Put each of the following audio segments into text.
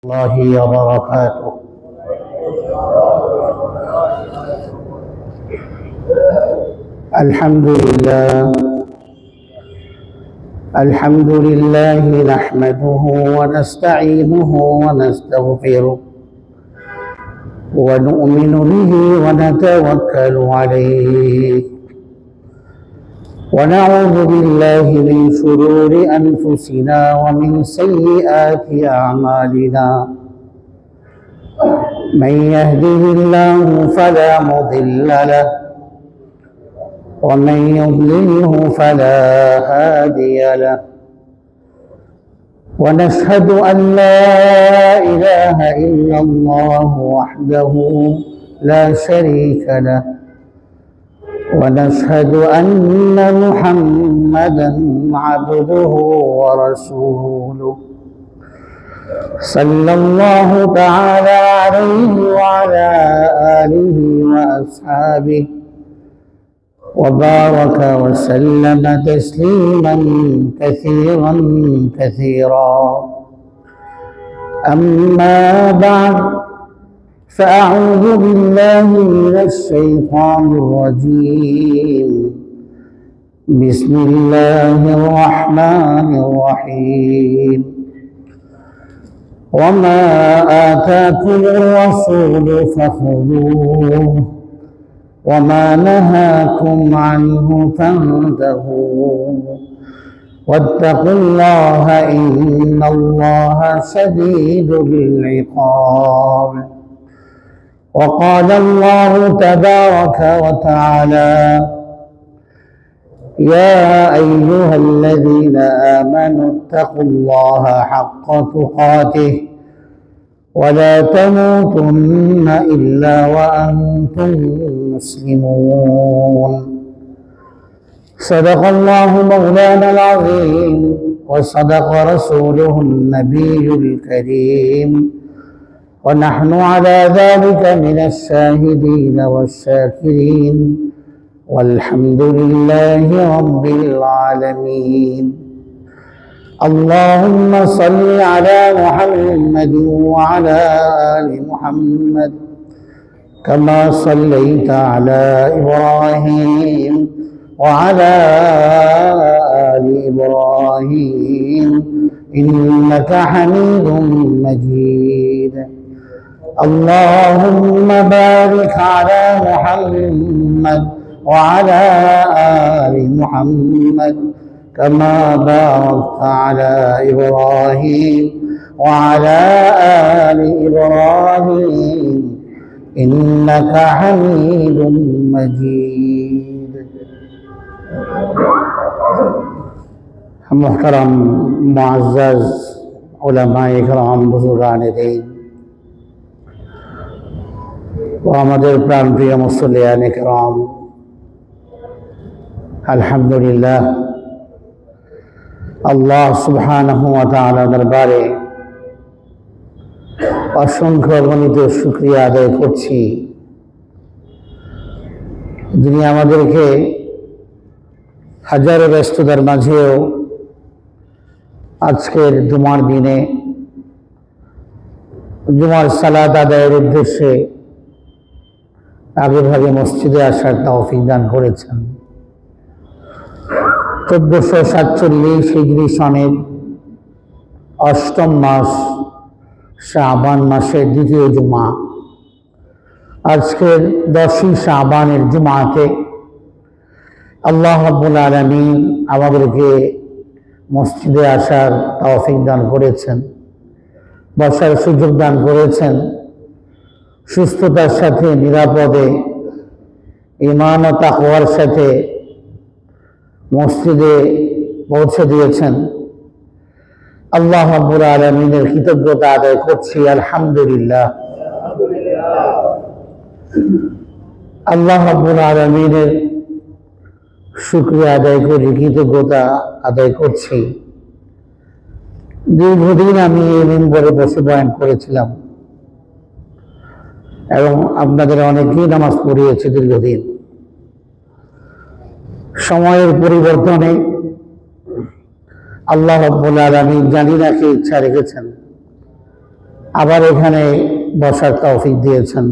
الله وبركاته. الحمد لله نحمده ونستعينه ونستغفره ونؤمن به ونتوكل عليه ونعوذ بالله من شرور أنفسنا ومن سيئات أعمالنا. من يهده الله فلا مضل له ومن يضلله فلا هادي له. ونشهد أن لا إله إلا الله وحده لا شريك له. ونشهد أن محمدا عبده ورسوله صلى الله تعالى عليه وعلى آله وأصحابه وبارك وسلم تسليما كثيرا كثيرا. أما بعد، فأعوذ بالله من الشيطان الرجيم. بسم الله الرحمن الرحيم. وما آتاكم الرسول فخذوه وما نهاكم عنه فانتهوا واتقوا الله إن الله شديد العقاب. وقال الله تبارك وتعالى: يا أيها الذين آمنوا اتقوا الله حق تقاته ولا تموتن إلا وأنتم مسلمون. صدق الله مولانا العظيم وصدق رسوله النبي الكريم، ونحن على ذلك من الشاهدين والشاكرين، والحمد لله رب العالمين. اللهم صل على محمد وعلى آل محمد كما صليت على إبراهيم وعلى آل إبراهيم إنك حميد مجيد. اللهم بارك على محمد وعلى آل محمد كما باركت على إبراهيم وعلى آل إبراهيم إنك حميد مجيد. محترم معزز علماء کرام বুজুর্গান দ্বীন ও আমাদের প্রাণপ্রিয় মুসল্লিয়ান کرام, আলহামদুলিল্লাহ আল্লাহ সুবহানাহু ওয়া তাআলা দরবারে অসংখ্য গণিত শুকরিয়া আদায় করছি, যিনি আমাদেরকে হাজারো ব্যস্ততার মাঝেও আজকের জুমার দিনে জুমার সালাত আদায়ের উদ্দেশ্যে আগেভাগে মসজিদে আসার তৌফিক দান করেছেন। 1447 হিজরি সনের 8ম মাস শাবান মাসের দ্বিতীয় জুমা, আজকের 10ই শাবানের জুমাতে আল্লাহ রাব্বুল আলামিন আমাদেরকে মসজিদে আসার তৌফিক দান করেছেন, বসার সুযোগ দান করেছেন, সুস্থতার সাথে নিরাপদে ঈমান ও তাকওয়ার সাথে মসজিদে পৌঁছে দিয়েছেন। আল্লাহ রাব্বুল আলামিনের কৃতজ্ঞতা আদায় করছি, আলহামদুলিল্লাহ। আল্লাহ রাব্বুল আলামিনের শুকরিয়া আদায় করি, কৃতজ্ঞতা আদায় করছি। দীর্ঘদিন আমি এই মিম্বরে বসে বয়ান করেছিলাম এবং আপনাদের অনেকেই নামাজ পড়িয়েছে দীর্ঘদিন। সময়ের পরিবর্তনে আল্লাহ রাব্বুল আলামিন জানি না কি ইচ্ছা রেখেছেন, আবার এখানে বসার তৌফিক দিয়েছেন,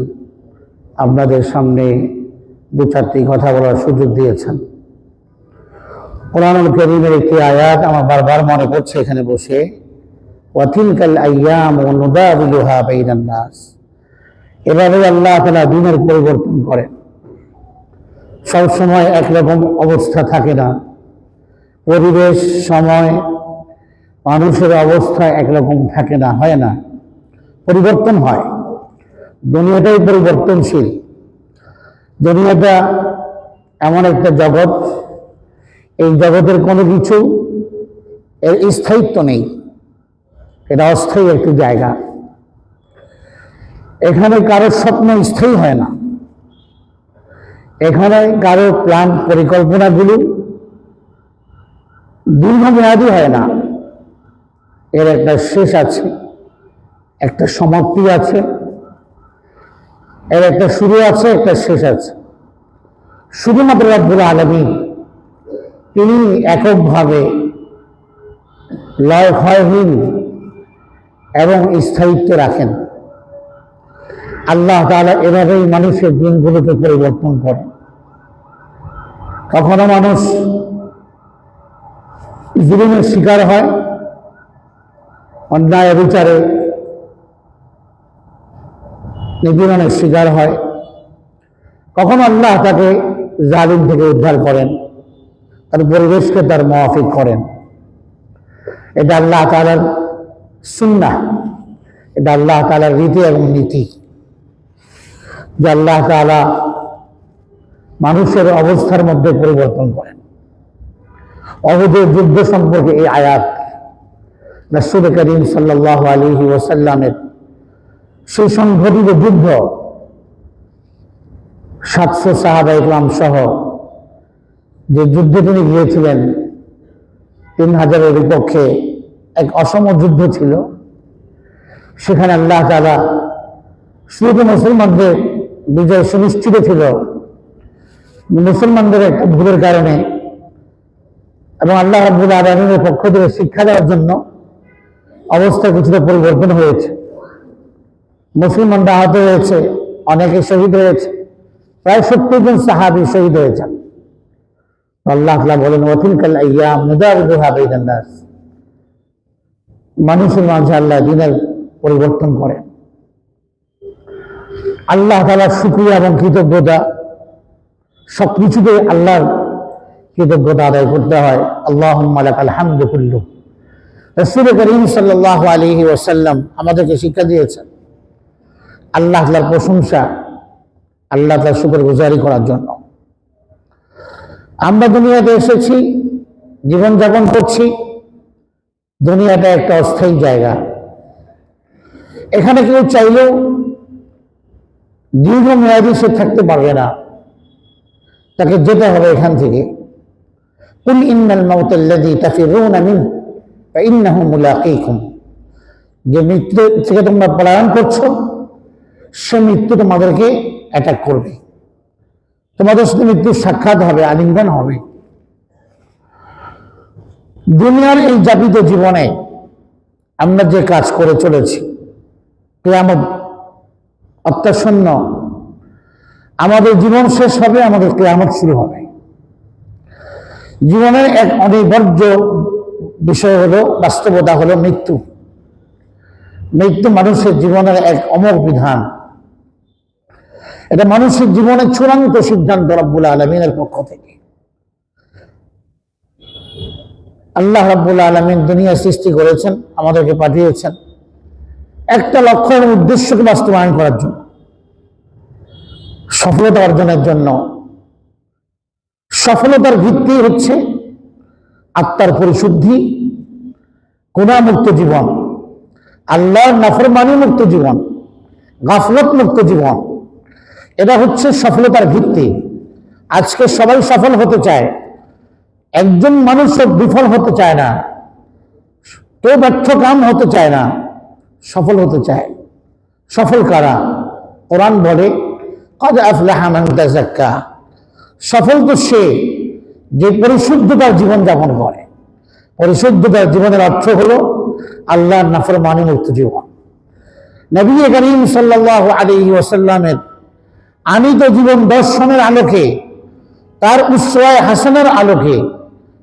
আপনাদের সামনে দু চারটি কথা বলার সুযোগ দিয়েছেন। কোরআনুল কারীমের একটি আয়াত আমার বারবার মনে পড়ছে এখানে বসে, ওয়াতিলকাল আইয়ামু নুদাবিলুহা বাইনান নাস। এভাবে আল্লাহ তাআলা দিনের পরিবর্তন করেন। সবসময় একরকম অবস্থা থাকে না, পরিবেশ, সময়, মানুষের অবস্থা একরকম থাকে না, হয় না, পরিবর্তন হয়। দুনিয়াটাই পরিবর্তনশীল। দুনিয়াটা এমন একটা জগৎ, এই জগতের কোনো কিছু এর স্থায়িত্ব নেই, এটা অস্থায়ী একটি জায়গা। এখানে কারোর স্বপ্ন স্থায়ী হয় না, এখানে কারো প্ল্যান পরিকল্পনাগুলো দীর্ঘমেয়াদী হয় না। এর একটা শেষ আছে, একটা সমাপ্তি আছে, এর একটা শুরু আছে, একটা শেষ আছে। শুধুমাত্র রব্বুল আলামিন তিনি এককভাবে লয় ক্ষয়হীন এবং স্থায়িত্ব রাখেন। আল্লাহ তাআলা এভাবেই মানুষের দিনগুলোকে পরিবর্তন করেন। কখনো মানুষ জুলুমের শিকার হয়, অন্যায় বিচারে নিপীড়নের শিকার হয়, কখনো আল্লাহ তাকে জালিম থেকে উদ্ধার করেন, তার পরিবেশকে তার মুআফিক করেন। এটা আল্লাহ তাআলার সুন্নাহ, এটা আল্লাহ তাআলার রীতি এবং নীতি, যে আল্লাহ তাআলা মানুষের অবস্থার মধ্যে পরিবর্তন করেন। অহুদের যুদ্ধ সম্পর্কে এই আয়াত, রাসূল করিম সাল্লাল্লাহু আলাইহি ওয়াসাল্লামের সেই সংঘটিত যুদ্ধ, 700 সাহাবায়ে কেরাম সহ যে যুদ্ধে তিনি গিয়েছিলেন, 3000-এর বিপক্ষে এক অসম যুদ্ধ ছিল। সেখানে আল্লাহ তাআলা শুধু মুসলমানদের বিজয় সুনিশ্চিত ছিল, মুসলমানদের একটা ভুলের কারণে এবং আল্লাহ রাব্বুল আলামিনের পক্ষ থেকে শিক্ষা দেওয়ার জন্য অবস্থা কিছুটা পরিবর্তন হয়েছে। মুসলমানরা আহত হয়েছে, অনেকে শহীদ হয়েছে, প্রায় 70 জন সাহাবী শহীদ হয়েছেন। আল্লাহ তাআলা বলেন, ওয়াতিলকাল আইয়াম নুদাবিলুহা বাইনান নাস। মানুষের মাঝে আল্লাহ দিনের পরিবর্তন করেন। আল্লাহ তাআলার শুকরিয়া এবং কৃতজ্ঞতা, সবকিছুতে আল্লাহর কৃতজ্ঞতা আদায় করতে হয়। আল্লাহুম্মা লাকাল হামদু কুল্লু। রাসূল করিম সাল্লাল্লাহু আলাইহি ওয়াসাল্লাম আমাদেরকে শিক্ষা দিয়েছেন আল্লাহ তাআলার প্রশংসা, আল্লাহ তাআলার শুকরগুজারি করার জন্য। আমরা দুনিয়াতে এসেছি, জীবনযাপন করছি। দুনিয়াটা একটা অস্থায়ী জায়গা, এখানে কেউ চাইলেও দীর্ঘমেয়াদী সে থাকতে পারবে না, তাকে যেতে হবে এখান থেকে। কুল ইন্নাল মাউতাল্লাযী তাফিরুনা মিনহু ফাইন্নাহু মুলাকীকুম। যে মৃত্যু থেকে তোমরা পলায়ন করছো, সে মৃত্যু তোমাদেরকে অ্যাটাক করবে, তোমাদের সাথে মৃত্যুর সাক্ষাৎ হবে, আলিঙ্গন হবে। দুনিয়ার এই যাপিত জীবনে আমরা যে কাজ করে চলেছি, কিয়ামত অত্যাসন্ন, আমাদের জীবন শেষ হবে, আমাদের কিয়ামত শুরু হবে। জীবনের এক অনিবার্য বিষয় হলো, বাস্তবতা হলো মৃত্যু। মৃত্যু মানুষের জীবনের এক অমর বিধান। এটা মানুষের জীবনের চূড়ান্ত সিদ্ধান্ত রব্বুল আলামিনের পক্ষ থেকে। আল্লাহ রাব্বুল আলামিন দুনিয়া সৃষ্টি করেছেন, আমাদেরকে পাঠিয়েছেন একটা লক্ষ্য এবং উদ্দেশ্যকে বাস্তবায়ন করার জন্য, সফলতা অর্জনের জন্য। সফলতার ভিত্তি হচ্ছে আত্মার পরিশুদ্ধি, গুনাহমুক্ত জীবন, আল্লাহর নাফরমানি মুক্ত জীবন, গাফলত মুক্ত জীবন। এটা হচ্ছে সফলতার ভিত্তি। আজকে সবাই সফল হতে চায়, একজন মানুষ বিফল হতে চায় না, কেউ ব্যর্থ কাম হতে চায় না, সফল হতে চায়। সফল কারা? কোরআন বলে, ক্বাদ আফলাহা মান তাযাক্কা। সফল তো সে যে পরিশুদ্ধতার জীবন যাপন করে। পরিশুদ্ধতার জীবনের অর্থ হলো আল্লাহর নাফরমানি মুক্ত জীবন। নবী করিম সাল্লাল্লাহু আলাইহি ওয়াসাল্লামের আনিত জীবন দর্শনের আলোকে, তার উসওয়ায়ে হাসানার আলোকে,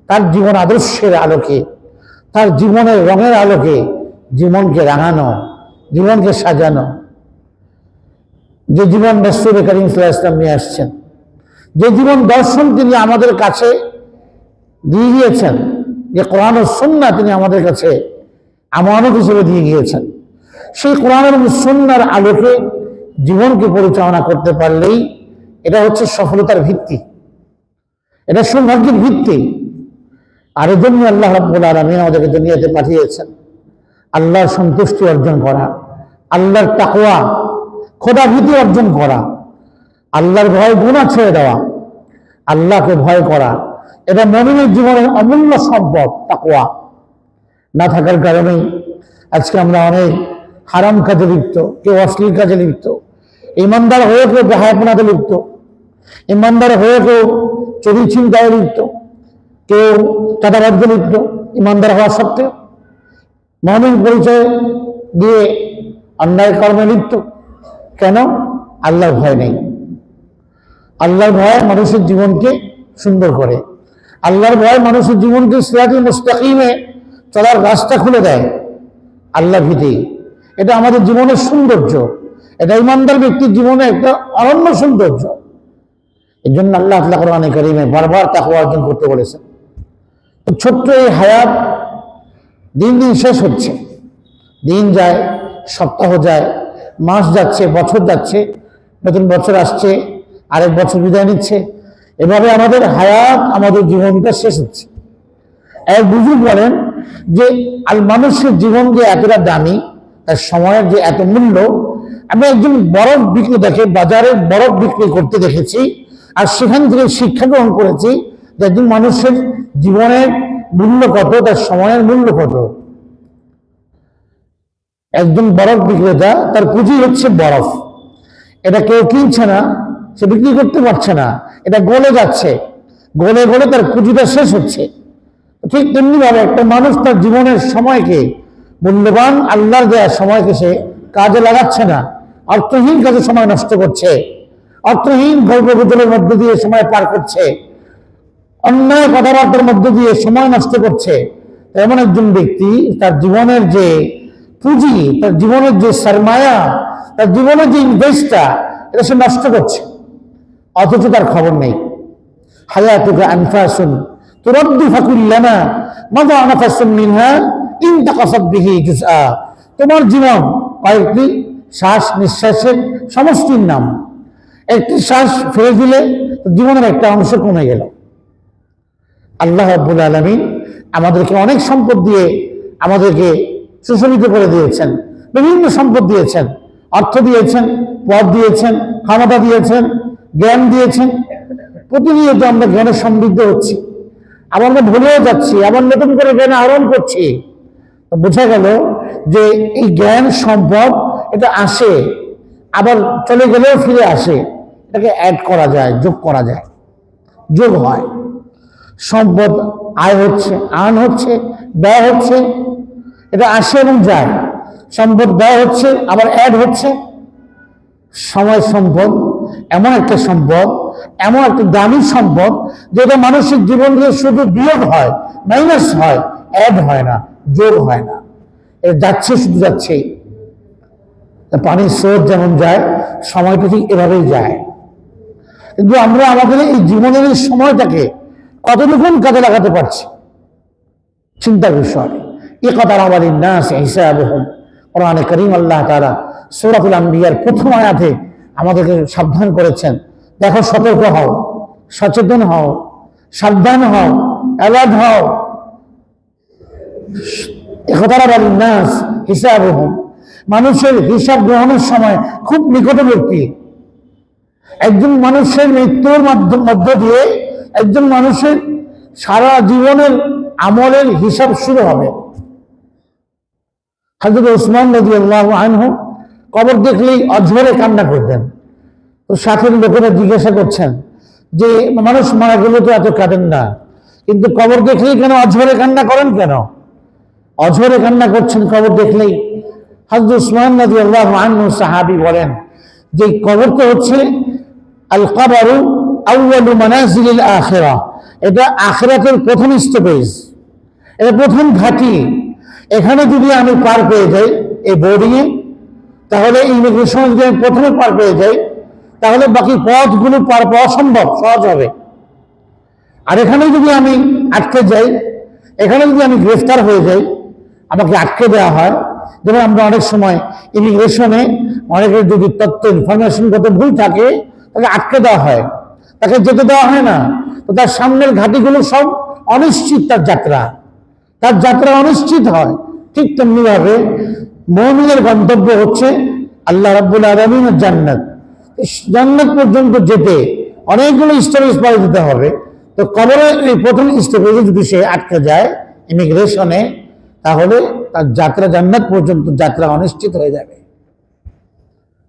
তার জীবন আদর্শের আলোকে, তার জীবনের রঙের আলোকে জীবনকে রাঙানো, জীবনকে সাজানো, যে জীবন রাসূল করিম সাল্লাল্লাহু আলাইহি ওয়াসাল্লাম নিয়ে আসছেন, যে জীবন দর্শন তিনি আমাদের কাছে দিয়ে গিয়েছেন, যে কোরআন ও সুন্নাহ তিনি আমাদের কাছে আমানত হিসেবে দিয়ে গিয়েছেন, সেই কোরআন এবং সুন্নাহর আলোকে জীবনকে পরিচালনা করতে পারলেই এটা হচ্ছে সফলতার ভিত্তি, এটা সৌভাগ্যের ভিত্তি। আর এর জন্য আল্লাহ রাব্বুল আলামিন আমাদেরকে দুনিয়াতে পাঠিয়েছেন আল্লাহর সন্তুষ্টি অর্জন করা, আল্লাহর তাকওয়া খোদা ভীতি অর্জন করা, আল্লাহর ভয় গুনাহ ছেড়ে দেওয়া, আল্লাহকে ভয় করা। এটা মুমিনের জীবনের অমূল্য সম্পদ। তাকওয়া না থাকার কারণেই আজকে আমরা অনেক হারাম কাজে লিপ্ত, কেউ অশ্লীল কাজে লিপ্ত, ইমানদার হয়ে কেউ বেহায়াপনাতে লিপ্ত, ইমানদার হয়ে কেউ চুরি ছিনতাইয়ে লিপ্ত, কেউ চাঁদাবাজ্যে লিপ্ত, ইমানদার হওয়া সত্ত্বেও মুমিন পরিচয় দিয়ে অন্যায় কর্মে লিপ্ত। কেন? আল্লাহর ভয় নেই। আল্লাহর ভয় মানুষের জীবনকে সুন্দর করে, আল্লাহর ভয় মানুষের জীবনকে সিরাতুল মুস্তাকিমে চলার রাস্তা খুলে দেয়। আল্লাহ ভীতি এটা আমাদের জীবনের সৌন্দর্য, এটা ইমানদার ব্যক্তির জীবনে একটা অনন্য সৌন্দর্য। এই জন্য আল্লাহ তাআলা কোরআনে কারীমে বারবার তাকওয়া অর্জন করতে বলেছেন। ছোট্ট এই হায়াত দিন দিন শেষ হচ্ছে, দিন যায়, সপ্তাহ যায়, মাস যাচ্ছে, বছর যাচ্ছে, নতুন বছর আসছে, আরেক বছর বিদায় নিচ্ছে, এভাবে আমাদের হায়াত, আমাদের জীবনটা শেষ হচ্ছে। এক বুজুর্গ বলেন যে মানুষের জীবন যে এতটা দামি, তার সময়ের যে এত মূল্য, আমি একজন বরফ বিক্রেতাকে বাজারে বরফ বিক্রি করতে দেখেছি, আর সেখান থেকে শিক্ষা গ্রহণ করেছি যে একজন মানুষের জীবনের মূল্য কত, তার সময়ের মূল্য কত। একজন বরফ বিক্রেতা, তার পুঁজি হচ্ছে বরফ, এটা কেউ কিনছে না, সে বিক্রি করতে পারছে না, এটা গলে যাচ্ছে, গলে গলে তার পুঁজিটা শেষ হচ্ছে। ঠিক তেমনি ভাবে একটা মানুষ তার জীবনের সময়কে, মূল্যবান আল্লাহর দেয়া সময়কে সে কাজে লাগাচ্ছে না, অর্থহীন কাজে সময় নষ্ট করছে, অর্থহীন গল্প গুজবের মধ্য দিয়ে সময় পার করছে, অন্যায় কথাবার্তার মধ্য দিয়ে সময় নষ্ট করছে। এমন একজন ব্যক্তি তার জীবনের যে পুঁজি, তার জীবনের যে সরমায়া, তার জীবনের যে ইনভেস্টটা, এটা সে নষ্ট করছে, অথচ তার খবর নেই। হায়াতুকা আনফাসুন তুরাদ্দু ফাকুল্লানা মাযা আনফাসুন মিনহা ইন তাকাসাত বিহি জুজআ। তোমার জীবন কয়েকটি শ্বাস নিঃশ্বাসের সমষ্টির নাম, একটি শ্বাস ফেলে দিলে জীবনের একটা অংশ কমে গেল। আল্লাহ রাব্বুল আলামিন আমাদেরকে অনেক সম্পদ দিয়ে আমাদেরকে সুশোভিত করে দিয়েছেন, বিভিন্ন সম্পদ দিয়েছেন, অর্থ দিয়েছেন, পদ দিয়েছেন, ক্ষমতা দিয়েছেন, জ্ঞান দিয়েছেন। প্রতিনিয়ত আমরা জ্ঞানে সমৃদ্ধ হচ্ছি, আবার আমরা ভুলেও যাচ্ছি, আবার নতুন করে জ্ঞান আহরণ করছি। বোঝা গেল যে এই জ্ঞান সম্পদ এটা আসে, আবার চলে গেলেও ফিরে আসে, এটাকে অ্যাড করা যায়, যোগ করা যায়, যোগ হয়। সম্পদ আয় হচ্ছে, আর্ন হচ্ছে, ব্যয় হচ্ছে, এটা আসে এবং যায়। সম্পদ ব্যয় হচ্ছে, আবার অ্যাড হচ্ছে। সময় সম্পদ এমন একটা সম্পদ, এমন একটা দামি সম্পদ, যেটা মানুষের জীবন থেকে শুধু বিয়োগ হয়, মাইনাস হয়, অ্যাড হয় না, যোগ হয় না। এটা যাচ্ছে, শুধু যাচ্ছেই। পানির স্রোত যেমন যায়, সময়টা ঠিক এভাবেই যায়। কিন্তু আমরা আমাদের এই জীবনের এই সময়টাকে কতটুকুন কাজে লাগাতে পারছি, চিন্তার বিষয়। ইকতারাবা লিন-নাসি হিসাবুহুম। কোরআনে কারীম আল্লাহ তাআলা সূরাতুল আম্বিয়ার প্রথম আয়াতে আমাদেরকে সাবধান করেছেন, দেখো, সতর্ক হও, সচেতন হও, সাবধান হও, অ্যালার্ট হও। ইকতারাবা লিন-নাস হিসাবুহুম, মানুষের হিসাব গ্রহণের সময় খুব নিকটবর্তী। একজন মানুষের মৃত্যুর মধ্য দিয়ে একজন মানুষের সারা জীবনের আমলের হিসাব শুরু হবে। হযরত ওসমান রাদিয়াল্লাহু আনহু কবর দেখলেই অঝরে কান্না করতেন। তো সাথের লোকেরা জিজ্ঞাসা করছেন যে মানুষ মারা গেলে তো এত কাঁদেন না, কিন্তু কবর দেখলেই কেন অঝরে কান্না করেন? কেন অঝরে কান্না করছেন কবর দেখলেই? হযরত উসমান রাদিয়াল্লাহু আনহু সাহাবী বলেন যে কবরটা হচ্ছে আল কবরু আউয়ালু মানাজিলিল আখিরাহ, এটা আখিরাতের প্রথম স্টপেজ, এটা প্রথম ঘাঁটি। এখানে যদি আমি পার পেয়ে যাই এই বোর্ডিংয়ে, তাহলে ইমিগ্রেশন যদি আমি প্রথমে পার পেয়ে যাই, তাহলে বাকি পথগুলো পার পাওয়া সম্ভব, সহজ হবে। আর এখানে যদি আমি আটকে যাই, এখানে যদি আমি গ্রেফতার হয়ে যাই, আমাকে আটকে দেওয়া হয়, যেমন আমরা অনেক সময় ইমিগ্রেশনে অনেকের যদি তথ্য ইনফরমেশনগত ভুল থাকে, তাকে আটকে দেওয়া হয়, তাকে যেতে দেওয়া হয় না। তো তার সামনের ঘাটিগুলো সব অনিশ্চিত, তার যাত্রা অনিশ্চিত হয়। ঠিক তেমনি ভাবে মুমিনের গন্তব্য হচ্ছে আল্লাহ রাব্বুল আলামিনের জান্নাত। জান্নাত পর্যন্ত যেতে অনেকগুলো স্টেপেজ পার দিতে হবে। তো কবরের এই প্রথম স্টেপেজে যদি সে আটকে যায় ইমিগ্রেশনে, তাহলে তার যাত্রা জান্নাত পর্যন্ত যাত্রা অনিশ্চিত হয়ে যাবে,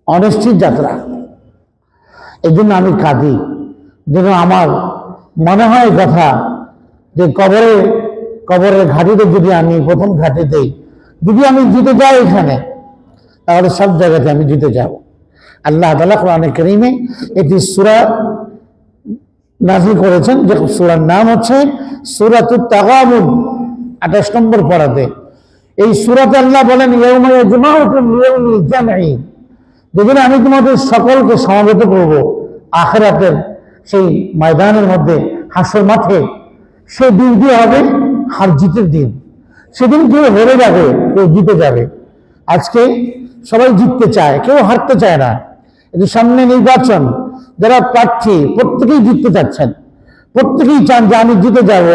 অনিশ্চিত যাত্রা। এই জন্য আমি কাঁদি, যেন আমার মনে হয় কথা যে কবরের ঘাটিতে যদি আমি প্রথম ঘাটিতেই যদি আমি জিতে যাই এখানে, তাহলে সব জায়গাতে আমি জিতে যাব। আল্লাহ তাআলা কোরআনে কারীমে একটি সূরা নাযিল করেছেন, যে সূরার নাম হচ্ছে সূরাতুত তাগাবুন, 28 নম্বর পারাতে। এই সূরাতে আল্লাহ বলেন ইয়াউমা ইয়াজমাউকুম লিয়াউমিল জামঈ, যেদিন আমি তোমাদের সকলকে সমবেত করব আখিরাতের সেই ময়দানের মধ্যে, হাসর মাঠে। সেই দিনটি হবে হার জিতের দিন। সেদিন কেউ হেরে যাবে, কেউ জিতে যাবে। আজকে সবাই জিততে চায়, কেউ হারতে চায় না। এই যে সামনে নির্বাচন, যারা প্রার্থী প্রত্যেকেই জিততে চাচ্ছেন, প্রত্যেকেই চান যে আমি জিতে যাব,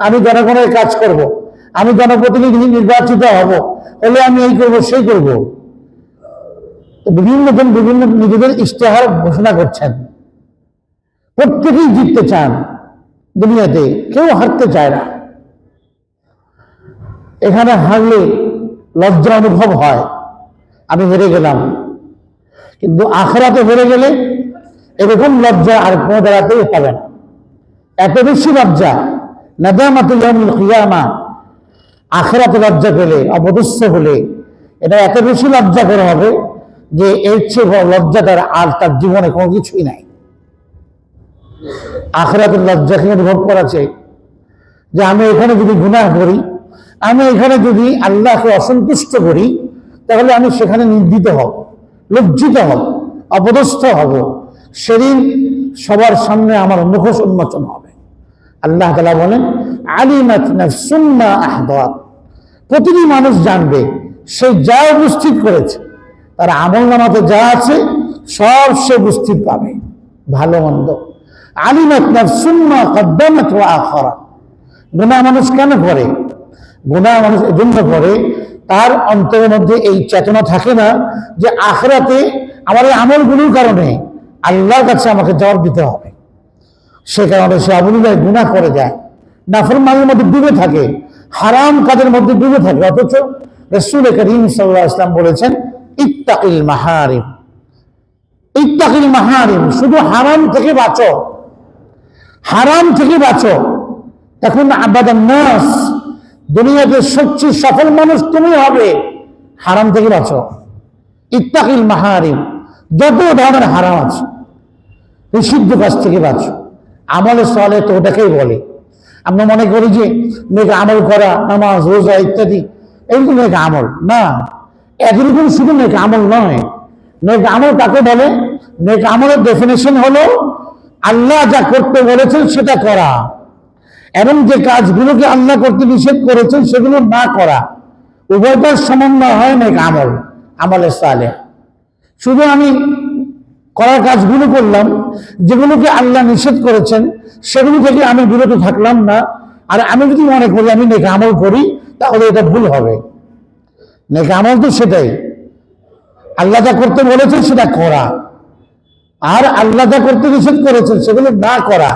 আমি জনগণের কাজ করব, আমি জনপ্রতিনিধি নির্বাচিত হব, তাহলে আমি এই করব সেই করব। বিভিন্ন জন বিভিন্ন নিজেদের ইশতেহার ঘোষণা করছেন, প্রত্যেকেই জিততে চান দুনিয়াতে, কেউ হারতে চায় না। এখানে হারলে লজ্জা অনুভব হয়, আমি হেরে গেলাম। কিন্তু আখিরাতে হেরে গেলে এরকম লজ্জা আর কোনো দাঁড়াতেই পাবে না। এত বেশি লজ্জা, নাদামাতুল ইয়াউমিল কিয়ামা, আখিরাতে লজ্জা পেলে, অপদস্থ হলে, এটা এত বেশি লজ্জা করে হবে যে এর চেয়ে বড় লজ্জাটার আর তার জীবনে কোনো কিছুই নাই। আখিরাতের লজ্জাকে অনুভব করা চাই যে আমি এখানে যদি গুনাহ করি, আমি এখানে যদি আল্লাহকে অসন্তুষ্ট করি, তাহলে আমি সেখানে নিন্দিত হব, লজ্জিত হব, অপদস্থ হব। সেদিন সবার সামনে আমার মুখোশ উন্মোচন হবে। আল্লাহ তাআলা বলেন আলিমাত নাফসুম মা আহদাত, প্রতিটি মানুষ জানবে সে যা উপস্থিত করেছে, তার আমলনামাতে যা আছে সব সে উপস্থিত পাবে, ভালো মন্দ। আলিমাত নাফসুম মা কদ্দামাত ওয়া আখারাত। গুনাহ মানুষ কেন করে? গুনাহ মানুষ এজন্য করে, তার অন্তরের মধ্যে এই চেতনা থাকে না যে আখিরাতে আমার এই আমলগুলোর কারণে আল্লাহর কাছে আমাকে জবাব দিতে হবে। সে কারণে সে অবলীলায় গুনাহ করে যায়, নাফরমানির মধ্যে ডুবে থাকে, হারাম কাজের মধ্যে ডুবে থাকে। অথচ রাসূল করিম সাল্লাল্লাহু আলাইহি ওয়াসাল্লাম বলেছেন ইত্তাকিল মাহারিম, ইত্তাকিল মাহারিম, শুধু হারাম থেকে বাঁচো, হারাম থেকে বাঁচো। এখন আবাদান নাস, দুনিয়াতে সবচেয়ে সফল মানুষ তুমি হবে, হারাম থেকে বাঁচো। ইত্তাকিল মাহারিম, যত ধরনের হারাম আছে নিষিদ্ধ কাজ থেকে বাঁচো। আমলে সালেহ তো ওটাকেই বলে। আমরা মনে করি যে নেক আমল করা, নামাজ রোজা ইত্যাদি এইগুলো নেক আমল না, একরকম শুধু নেক আমল নয়। নেক আমল কাকে বলে? নেক আমলের ডেফিনেশন হলো আল্লাহ যা করতে বলেছেন সেটা করা, এবং যে কাজগুলোকে আল্লাহ করতে নিষেধ করেছেন সেগুলো না করা। উভয়টার সমন্বয় হয় নেক আমল, আমলে সালেহ। শুধু আমি করার কাজগুলো করলাম, যেগুলোকে আল্লাহ নিষেধ করেছেন সেগুলো থেকে আমি বিরত থাকলাম না, আর আমি যদি মনে করি আমি নেক আমল করি, তাহলে এটা ভুল হবে। নেক আমল তো সেটাই, আল্লাহ যা করতে বলেছেন সেটা করা, আর আল্লাহ যা করতে নিষেধ করেছেন সেগুলো না করা।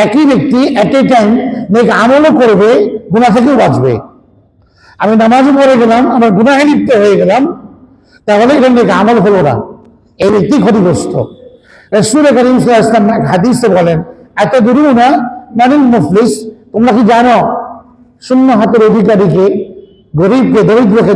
একই ব্যক্তি এট এ টাইম নেক আমলও করবে, গুনাহ থেকেও বাঁচবে। আমি নামাজও পড়ে গেলাম, আমার গুনাহে লিপ্ত হয়ে গেলাম, তাহলে এটা নেক আমল হলো না, এই ব্যক্তি ক্ষতিগ্রস্ত। রাসূল করিম সাল্লাল্লাহু আলাইহি ওয়াসাল্লাম হাদিসে বলেন আতাদরুনা মানিল মুফলিস, তোমরা কি জানো শূন্য হাতের অধিকারীকে, গরিবকে, দরিদ্রকে